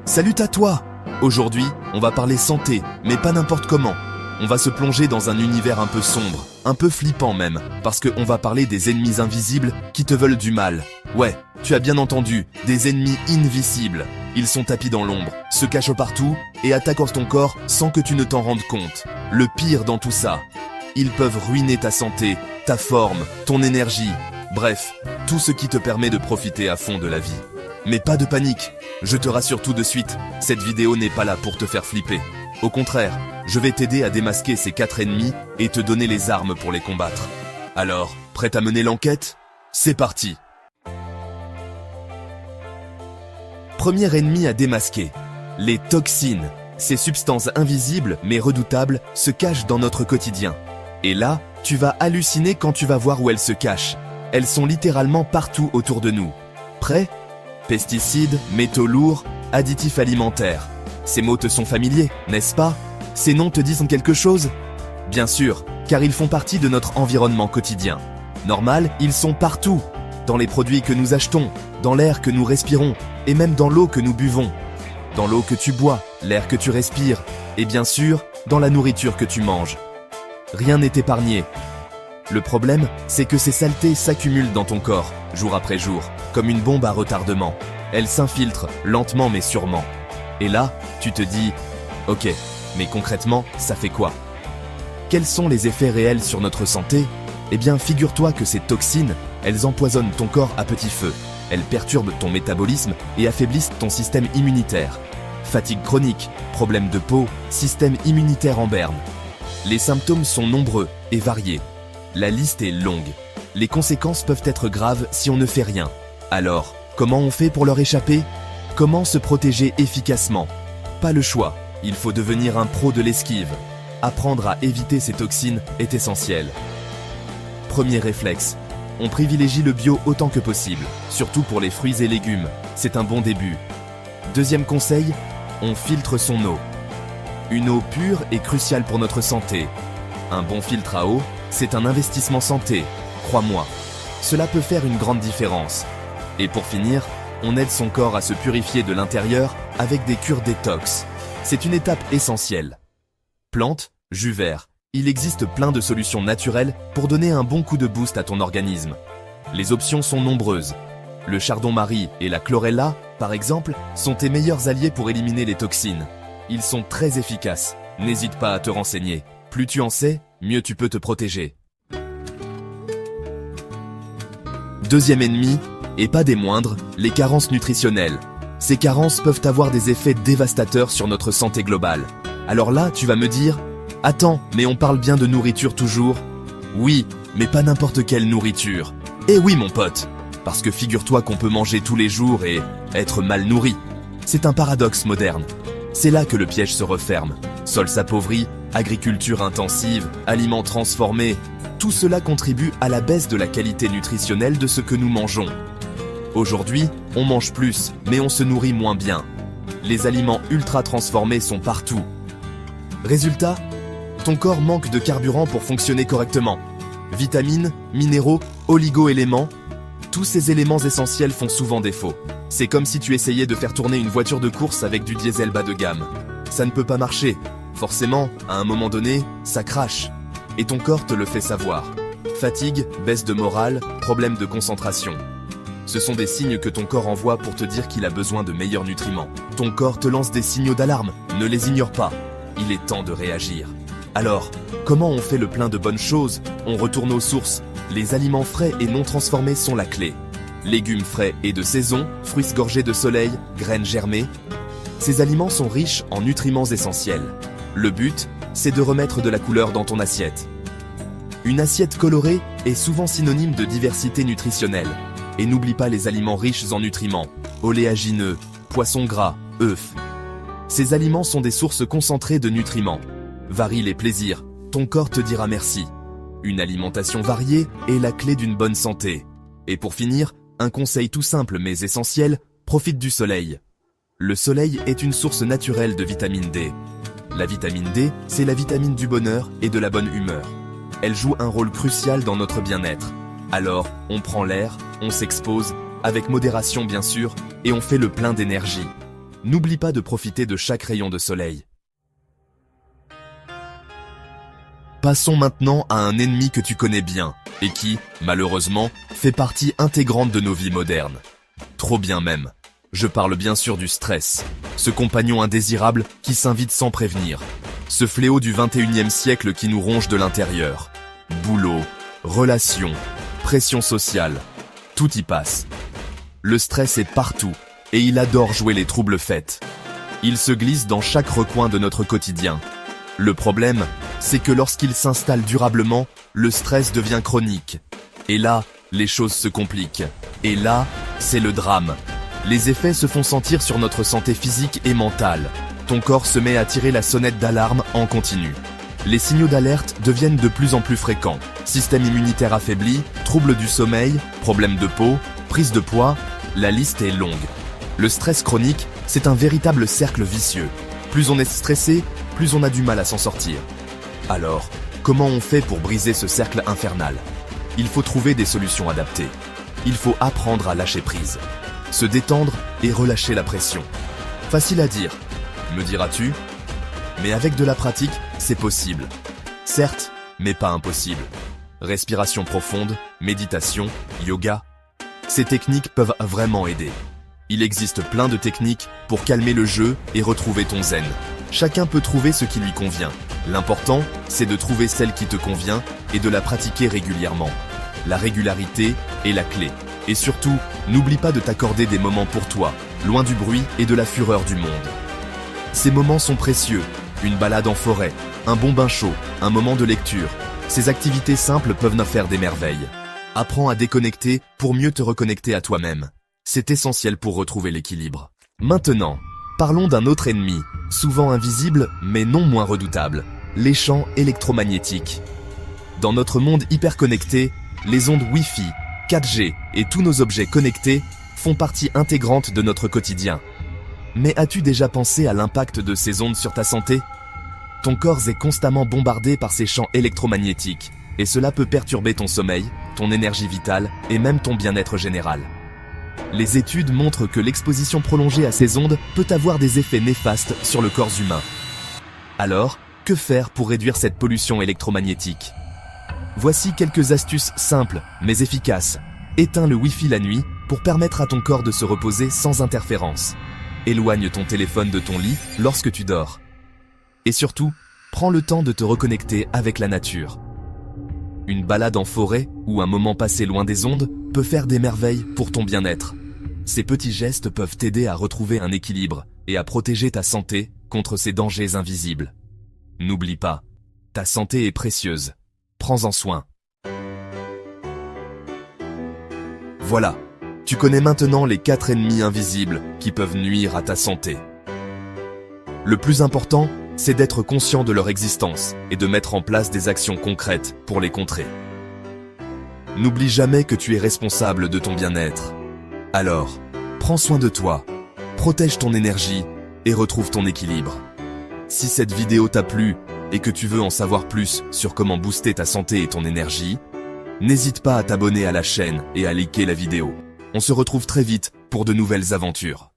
Salut à toi! Aujourd'hui, on va parler santé, mais pas n'importe comment. On va se plonger dans un univers un peu sombre, un peu flippant même, parce qu'on va parler des ennemis invisibles qui te veulent du mal. Ouais, tu as bien entendu, des ennemis invisibles. Ils sont tapis dans l'ombre, se cachent partout et attaquent ton corps sans que tu ne t'en rendes compte. Le pire dans tout ça, ils peuvent ruiner ta santé, ta forme, ton énergie, bref, tout ce qui te permet de profiter à fond de la vie. Mais pas de panique, je te rassure tout de suite, cette vidéo n'est pas là pour te faire flipper. Au contraire, je vais t'aider à démasquer ces 4 ennemis et te donner les armes pour les combattre. Alors, prête à mener l'enquête? C'est parti! Premier ennemi à démasquer, les toxines. Ces substances invisibles mais redoutables se cachent dans notre quotidien. Et là, tu vas halluciner quand tu vas voir où elles se cachent. Elles sont littéralement partout autour de nous. Prêt? Pesticides, métaux lourds, additifs alimentaires. Ces mots te sont familiers, n'est-ce pas? Ces noms te disent quelque chose? Bien sûr, car ils font partie de notre environnement quotidien. Normal, ils sont partout. Dans les produits que nous achetons, dans l'air que nous respirons, et même dans l'eau que nous buvons. Dans l'eau que tu bois, l'air que tu respires, et bien sûr, dans la nourriture que tu manges. Rien n'est épargné. Le problème, c'est que ces saletés s'accumulent dans ton corps, jour après jour, comme une bombe à retardement. Elles s'infiltrent, lentement mais sûrement. Et là, tu te dis, ok, mais concrètement, ça fait quoi? Quels sont les effets réels sur notre santé? Eh bien, figure-toi que ces toxines, elles empoisonnent ton corps à petit feu. Elles perturbent ton métabolisme et affaiblissent ton système immunitaire. Fatigue chronique, problèmes de peau, système immunitaire en berne. Les symptômes sont nombreux et variés. La liste est longue. Les conséquences peuvent être graves si on ne fait rien. Alors, comment on fait pour leur échapper? Comment se protéger efficacement? Pas le choix, il faut devenir un pro de l'esquive. Apprendre à éviter ces toxines est essentiel. Premier réflexe, on privilégie le bio autant que possible, surtout pour les fruits et légumes, c'est un bon début. Deuxième conseil, on filtre son eau. Une eau pure est cruciale pour notre santé. Un bon filtre à eau, c'est un investissement santé, crois-moi. Cela peut faire une grande différence. Et pour finir, on aide son corps à se purifier de l'intérieur avec des cures détox. C'est une étape essentielle. Plantes, jus vert. Il existe plein de solutions naturelles pour donner un bon coup de boost à ton organisme. Les options sont nombreuses. Le chardon-marie et la chlorella, par exemple, sont tes meilleurs alliés pour éliminer les toxines. Ils sont très efficaces. N'hésite pas à te renseigner. Plus tu en sais, mieux tu peux te protéger. Deuxième ennemi, et pas des moindres, les carences nutritionnelles. Ces carences peuvent avoir des effets dévastateurs sur notre santé globale. Alors là, tu vas me dire, attends, mais on parle bien de nourriture toujours? Oui, mais pas n'importe quelle nourriture. Eh oui mon pote, parce que figure-toi qu'on peut manger tous les jours et être mal nourri. C'est un paradoxe moderne. C'est là que le piège se referme. Sols appauvris, agriculture intensive, aliments transformés, tout cela contribue à la baisse de la qualité nutritionnelle de ce que nous mangeons. Aujourd'hui, on mange plus, mais on se nourrit moins bien. Les aliments ultra transformés sont partout. Résultat, ton corps manque de carburant pour fonctionner correctement. Vitamines, minéraux, oligo-éléments, tous ces éléments essentiels font souvent défaut. C'est comme si tu essayais de faire tourner une voiture de course avec du diesel bas de gamme. Ça ne peut pas marcher. Forcément, à un moment donné, ça crache. Et ton corps te le fait savoir. Fatigue, baisse de morale, problème de concentration. Ce sont des signes que ton corps envoie pour te dire qu'il a besoin de meilleurs nutriments. Ton corps te lance des signaux d'alarme, ne les ignore pas. Il est temps de réagir. Alors, comment on fait le plein de bonnes choses? On retourne aux sources. Les aliments frais et non transformés sont la clé. Légumes frais et de saison, fruits gorgés de soleil, graines germées. Ces aliments sont riches en nutriments essentiels. Le but, c'est de remettre de la couleur dans ton assiette. Une assiette colorée est souvent synonyme de diversité nutritionnelle. Et n'oublie pas les aliments riches en nutriments, oléagineux, poissons gras, œufs. Ces aliments sont des sources concentrées de nutriments. Varie les plaisirs, ton corps te dira merci. Une alimentation variée est la clé d'une bonne santé. Et pour finir, un conseil tout simple mais essentiel, profite du soleil. Le soleil est une source naturelle de vitamine D. La vitamine D, c'est la vitamine du bonheur et de la bonne humeur. Elle joue un rôle crucial dans notre bien-être. Alors, on prend l'air, on s'expose, avec modération bien sûr, et on fait le plein d'énergie. n'oublie pas de profiter de chaque rayon de soleil. Passons maintenant à un ennemi que tu connais bien et qui, malheureusement, fait partie intégrante de nos vies modernes. Trop bien même. Je parle bien sûr du stress, ce compagnon indésirable qui s'invite sans prévenir. Ce fléau du 21e siècle qui nous ronge de l'intérieur. Boulot, relations, pression sociale, tout y passe. Le stress est partout et il adore jouer les troubles fêtes. Il se glisse dans chaque recoin de notre quotidien. Le problème, c'est que lorsqu'il s'installe durablement, le stress devient chronique. Et là, les choses se compliquent. Et là, c'est le drame. Les effets se font sentir sur notre santé physique et mentale. Ton corps se met à tirer la sonnette d'alarme en continu. Les signaux d'alerte deviennent de plus en plus fréquents. Système immunitaire affaibli, troubles du sommeil, problèmes de peau, prise de poids, la liste est longue. Le stress chronique, c'est un véritable cercle vicieux. Plus on est stressé, plus on a du mal à s'en sortir. Alors, comment on fait pour briser ce cercle infernal? Il faut trouver des solutions adaptées. Il faut apprendre à lâcher prise, se détendre et relâcher la pression. Facile à dire, me diras-tu? Mais avec de la pratique, c'est possible. Certes, mais pas impossible. Respiration profonde, méditation, yoga. Ces techniques peuvent vraiment aider. Il existe plein de techniques pour calmer le jeu et retrouver ton zen. Chacun peut trouver ce qui lui convient. L'important, c'est de trouver celle qui te convient et de la pratiquer régulièrement. La régularité est la clé. Et surtout, n'oublie pas de t'accorder des moments pour toi, loin du bruit et de la fureur du monde. Ces moments sont précieux. Une balade en forêt, un bon bain chaud, un moment de lecture. Ces activités simples peuvent nous faire des merveilles. Apprends à déconnecter pour mieux te reconnecter à toi-même. C'est essentiel pour retrouver l'équilibre. Maintenant, parlons d'un autre ennemi, souvent invisible mais non moins redoutable, les champs électromagnétiques. Dans notre monde hyper connecté, les ondes Wi-Fi, 4G et tous nos objets connectés font partie intégrante de notre quotidien. Mais as-tu déjà pensé à l'impact de ces ondes sur ta santé? Ton corps est constamment bombardé par ces champs électromagnétiques et cela peut perturber ton sommeil, ton énergie vitale et même ton bien-être général. Les études montrent que l'exposition prolongée à ces ondes peut avoir des effets néfastes sur le corps humain. Alors, que faire pour réduire cette pollution électromagnétique? Voici quelques astuces simples mais efficaces. Éteins le Wi-Fi la nuit pour permettre à ton corps de se reposer sans interférence. Éloigne ton téléphone de ton lit lorsque tu dors. Et surtout, prends le temps de te reconnecter avec la nature. Une balade en forêt ou un moment passé loin des ondes peut faire des merveilles pour ton bien-être. Ces petits gestes peuvent t'aider à retrouver un équilibre et à protéger ta santé contre ces dangers invisibles. N'oublie pas, ta santé est précieuse. Prends-en soin. Voilà, tu connais maintenant les 4 ennemis invisibles qui peuvent nuire à ta santé. Le plus important, c'est d'être conscient de leur existence et de mettre en place des actions concrètes pour les contrer. N'oublie jamais que tu es responsable de ton bien-être. Alors, prends soin de toi, protège ton énergie et retrouve ton équilibre. Si cette vidéo t'a plu et que tu veux en savoir plus sur comment booster ta santé et ton énergie, n'hésite pas à t'abonner à la chaîne et à liker la vidéo. On se retrouve très vite pour de nouvelles aventures.